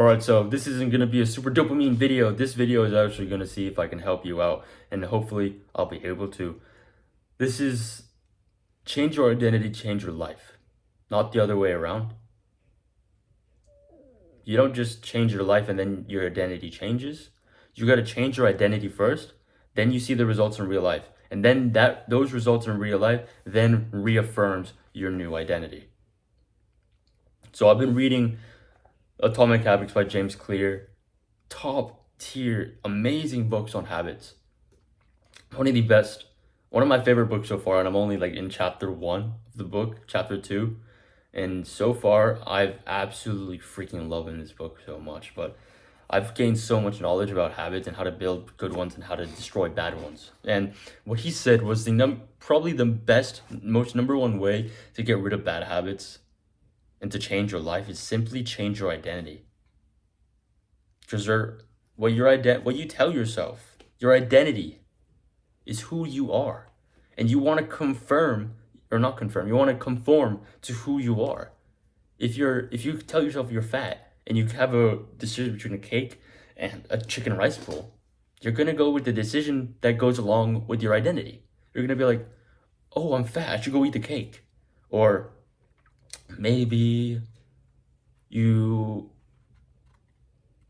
Alright, so this isn't going to be a super dopamine video. This video is actually going to see if I can help you out, and hopefully I'll be able to. This is change your identity, change your life, not the other way around. You don't just change your life and then your identity changes. You got to change your identity first, then you see the results in real life. And then those results in real life then reaffirms your new identity. So I've been reading Atomic Habits by James Clear. Top tier, amazing books on habits. One of the best, one of my favorite books so far, and I'm only like in chapter 1 of the book, chapter 2. And so far, I've absolutely freaking loving this book so much. But I've gained so much knowledge about habits and how to build good ones and how to destroy bad ones. And what he said was probably the best, most number one way to get rid of bad habits and to change your life is simply change your identity. Because what you tell yourself, your identity is who you are. And you want to you want to conform to who you are. If you tell yourself you're fat and you have a decision between a cake and a chicken rice bowl, you're gonna go with the decision that goes along with your identity. You're gonna be like, oh, I'm fat, I should go eat the cake. Or maybe you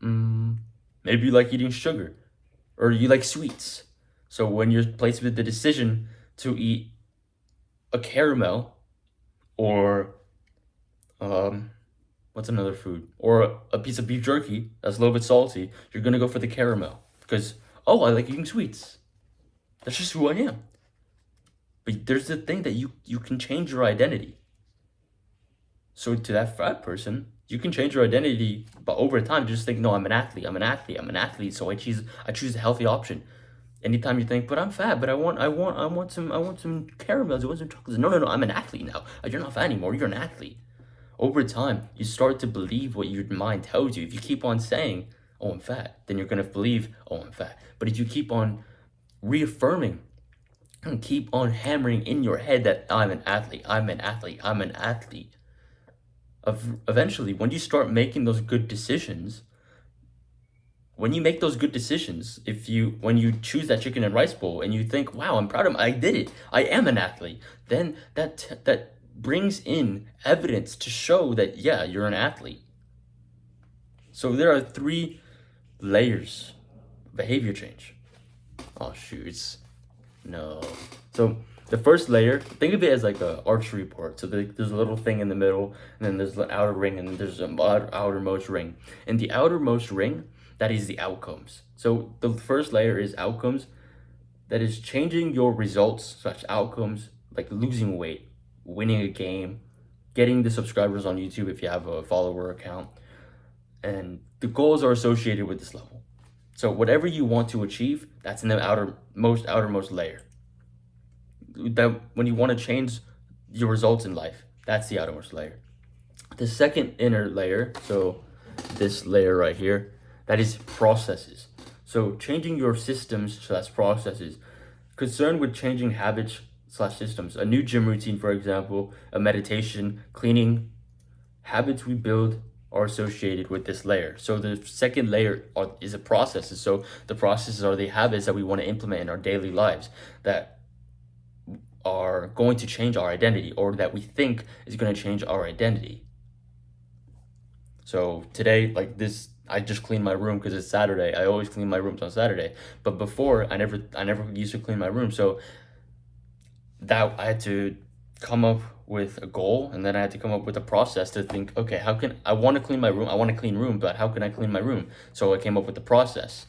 maybe you like eating sugar, or you like sweets. So when you're placed with the decision to eat a caramel, or what's another food, or a piece of beef jerky that's a little bit salty, you're gonna go for the caramel because, oh, I like eating sweets. That's just who I am. But there's the thing that you can change your identity. So to that fat person, you can change your identity, but over time, just think, no, I'm an athlete, I'm an athlete, I'm an athlete. So I choose a healthy option. Anytime you think, but I'm fat, but I want some caramels, I want some chocolates. No, I'm an athlete now. You're not fat anymore. You're an athlete. Over time, you start to believe what your mind tells you. If you keep on saying, oh, I'm fat, then you're gonna believe, oh, I'm fat. But if you keep on reaffirming and keep on hammering in your head that I'm an athlete, I'm an athlete, I'm an athlete, eventually, when you start making those good decisions, when you make those good decisions, when you choose that chicken and rice bowl and you think, wow, I'm proud of I did it, I am an athlete, then that brings in evidence to show that, yeah, you're an athlete. So there are 3 layers of behavior change. Oh, shoot. No. So the first layer, think of it as like a archery board. So there's a little thing in the middle, and then there's the outer ring, and then there's an outermost ring. And the outermost ring, that is the outcomes. So the first layer is outcomes. That is changing your results / outcomes, like losing weight, winning a game, getting the subscribers on YouTube if you have a follower account. And the goals are associated with this level. So whatever you want to achieve, that's in the outermost layer. That when you want to change your results in life, that's the outermost layer. The second inner layer, so this layer right here, that is processes. So changing your systems / processes. Concerned with changing habits / systems. A new gym routine, for example, a meditation, cleaning. Habits we build are associated with this layer. So the second layer is the processes. So the processes are the habits that we want to implement in our daily lives that are going to change our identity, or that we think is going to change our identity. So today, like this, I just cleaned my room because it's Saturday. I always clean my rooms on Saturday. But before, I never used to clean my room. So that I had to come up with a goal, and then I had to come up with a process to think, okay, how can I want to clean my room? I want a clean room, but how can I clean my room? So I came up with the process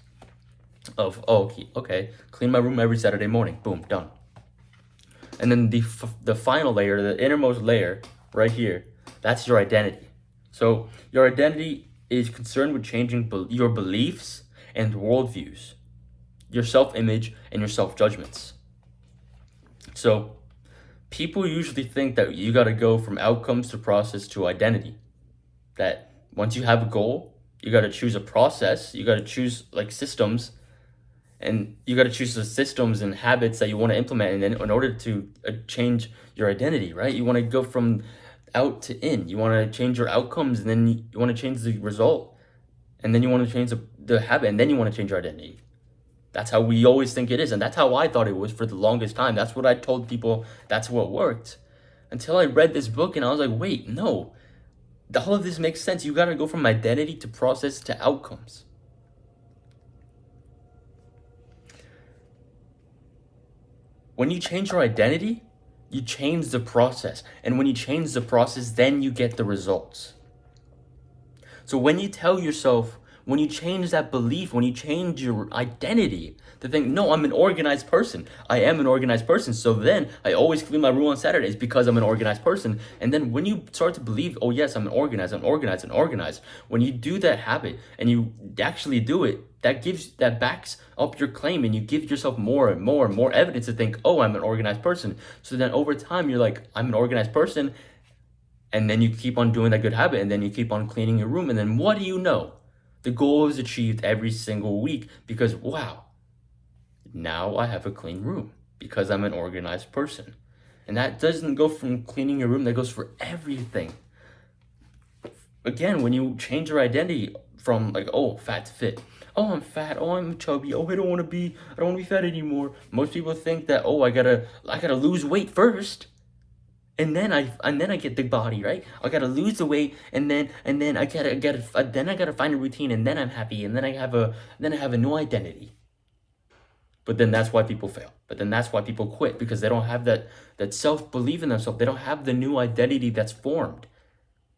of, oh, okay, clean my room every Saturday morning. Boom, done. And then the final layer, the innermost layer right here, that's your identity. So your identity is concerned with changing your beliefs and worldviews, your self-image, and your self-judgments. So people usually think that you got to go from outcomes to process to identity. That once you have a goal, you got to choose a process, you got to choose like systems, and you got to choose the systems and habits that you want to implement. And then in order to change your identity, right? You want to go from out to in. You want to change your outcomes, and then you want to change the result. and then you want to change the habit, and then you want to change your identity. That's how we always think it is, and that's how I thought it was for the longest time. That's what I told people. That's what worked. Until I read this book, and I was like, wait, no. All of this makes sense. You got to go from identity to process to outcomes. When you change your identity, you change the process. And when you change the process, then you get the results. So when you tell yourself, when you change that belief, when you change your identity to think, no, I'm an organized person. I am an organized person. So then I always clean my room on Saturdays because I'm an organized person. And then when you start to believe, oh yes, I'm organized. When you do that habit and you actually do it, that backs up your claim, and you give yourself more and more and more evidence to think, oh, I'm an organized person. So then over time, you're like, I'm an organized person. And then you keep on doing that good habit, and then you keep on cleaning your room. And then what do you know? The goal is achieved every single week because, wow, now I have a clean room because I'm an organized person. And that doesn't go from cleaning your room, that goes for everything. Again, when you change your identity from like, oh, fat to fit. Oh, I'm fat. Oh, I'm chubby. Oh, I don't want to be fat anymore. Most people think that, oh, I gotta lose weight first. And then I get the body, right? I gotta lose the weight, and then I gotta find a routine, and then I'm happy, and then I have a new identity. But then that's why people fail. But then that's why people quit, because they don't have that self-belief in themselves. They don't have the new identity that's formed.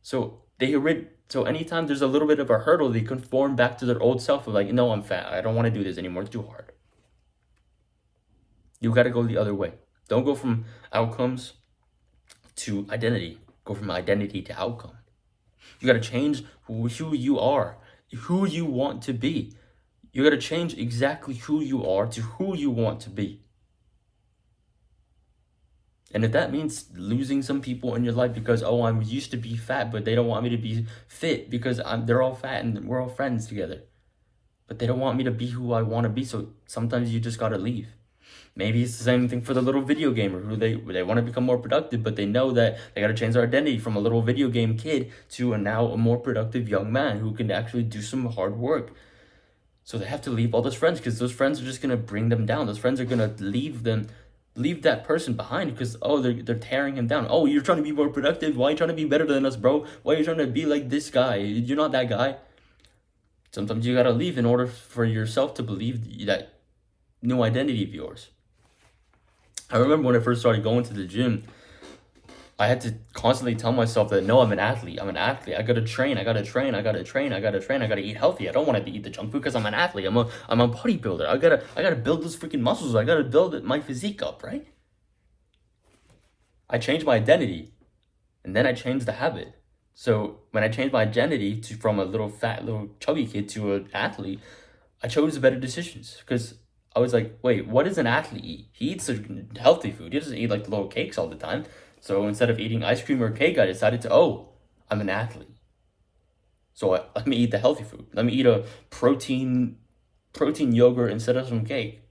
So anytime there's a little bit of a hurdle, they conform back to their old self of like, no, I'm fat. I don't want to do this anymore. It's too hard. You gotta go the other way. Don't go from outcomes to identity. Go from identity to outcome. You got to change who you are, who you want to be. You got to change exactly who you are to who you want to be. And if that means losing some people in your life because, oh, I'm used to be fat, but they don't want me to be fit because they're all fat and we're all friends together. But they don't want me to be who I want to be, so sometimes you just got to leave. Maybe it's the same thing for the little video gamer who they want to become more productive, but they know that they got to change their identity from a little video game kid to now a more productive young man who can actually do some hard work. So they have to leave all those friends because those friends are just going to bring them down. Those friends are going to leave that person behind because, oh, they're tearing him down. Oh, you're trying to be more productive. Why are you trying to be better than us, bro? Why are you trying to be like this guy? You're not that guy. Sometimes you got to leave in order for yourself to believe that new identity of yours. I remember when I first started going to the gym, I had to constantly tell myself that, no, I'm an athlete. I gotta train. I gotta eat healthy. I don't want to eat the junk food because I'm an athlete. I'm a bodybuilder. I gotta build those freaking muscles. I gotta build my physique up, right? I changed my identity, and then I changed the habit. So when I changed my identity from a little fat, little chubby kid to an athlete, I chose the better decisions because I was like, wait, what does an athlete eat? He eats healthy food. He doesn't eat like the little cakes all the time. So instead of eating ice cream or cake, I decided I'm an athlete. So let me eat the healthy food. Let me eat a protein yogurt instead of some cake.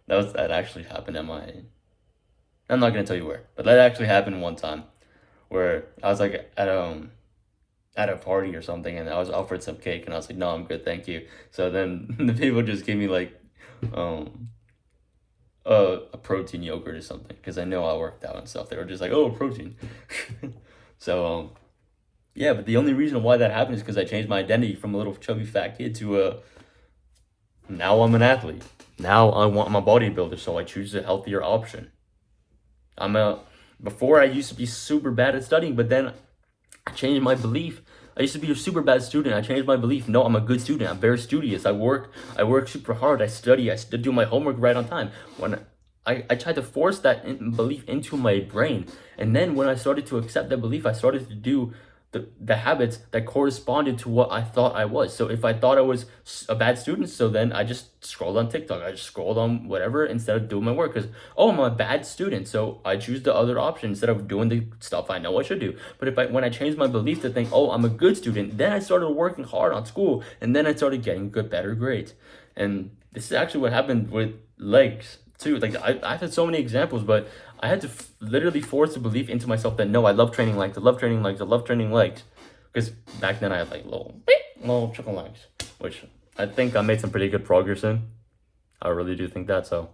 That actually happened I'm not gonna tell you where, but that actually happened one time where I was like at a party or something, and I was offered some cake, and I was like, no, I'm good, thank you. So then the people just gave me like a protein yogurt or something because I know I worked out and stuff. They were just like, oh, protein. So yeah, but the only reason why that happened is because I changed my identity from a little chubby fat kid to now I'm an athlete. Now I'm a bodybuilder, so I choose a healthier option. Before I used to be super bad at studying, but then I changed my belief. I used to be a super bad student. I changed my belief. No, I'm a good student. I'm very studious. I work super hard. I study. I do my homework right on time. When I tried to force that belief into my brain, and then when I started to accept that belief, I started to do the habits that corresponded to what I thought I was. So if I thought I was a bad student, so then I just scrolled on TikTok. I just scrolled on whatever instead of doing my work because, oh, I'm a bad student. So I choose the other option instead of doing the stuff I know I should do. But when I changed my belief to think, oh, I'm a good student, then I started working hard on school, and then I started getting better grades. And this is actually what happened with legs too. Like I've had so many examples, but I had to literally force a belief into myself that no, I love training legs. I love training legs. Because back then I had like little chicken legs, which I think I made some pretty good progress in. I really do think that. So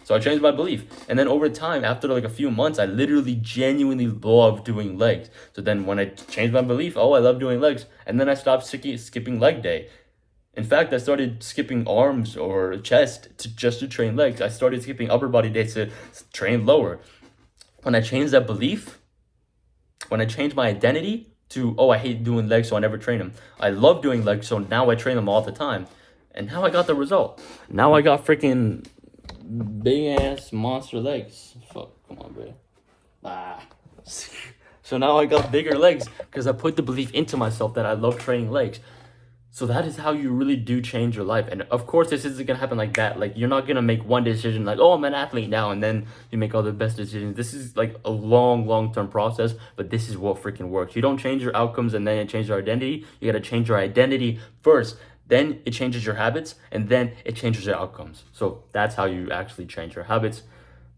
I changed my belief. And then over time, after like a few months, I literally genuinely love doing legs. So then when I changed my belief, oh, I love doing legs. And then I stopped skipping leg day. In fact, I started skipping arms or chest just to train legs. I started skipping upper body days to train lower. When I changed that belief, when I changed my identity to, oh, I hate doing legs, so I never train them. I love doing legs, so now I train them all the time. And now I got the result. Now I got freaking big ass monster legs. Fuck, come on, bro. So now I got bigger legs because I put the belief into myself that I love training legs. So that is how you really do change your life. And of course, this isn't gonna happen like that. Like, you're not gonna make one decision like, oh, I'm an athlete now, and then you make all the best decisions. This is like a long-term process, but this is what freaking works. You don't change your outcomes and then you change your identity. You gotta change your identity first. Then it changes your habits, and then it changes your outcomes. So that's how you actually change your habits.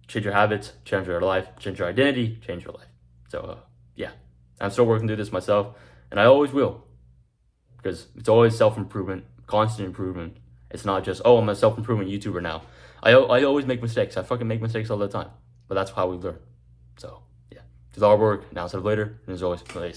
Change your habits, change your life, change your identity, change your life. So yeah, I'm still working through this myself, and I always will. Because it's always self-improvement, constant improvement. It's not just, oh, I'm a self-improvement YouTuber now. I always make mistakes. I fucking make mistakes all the time. But that's how we learn. So yeah, it's hard work. Now instead of later, and as always, play.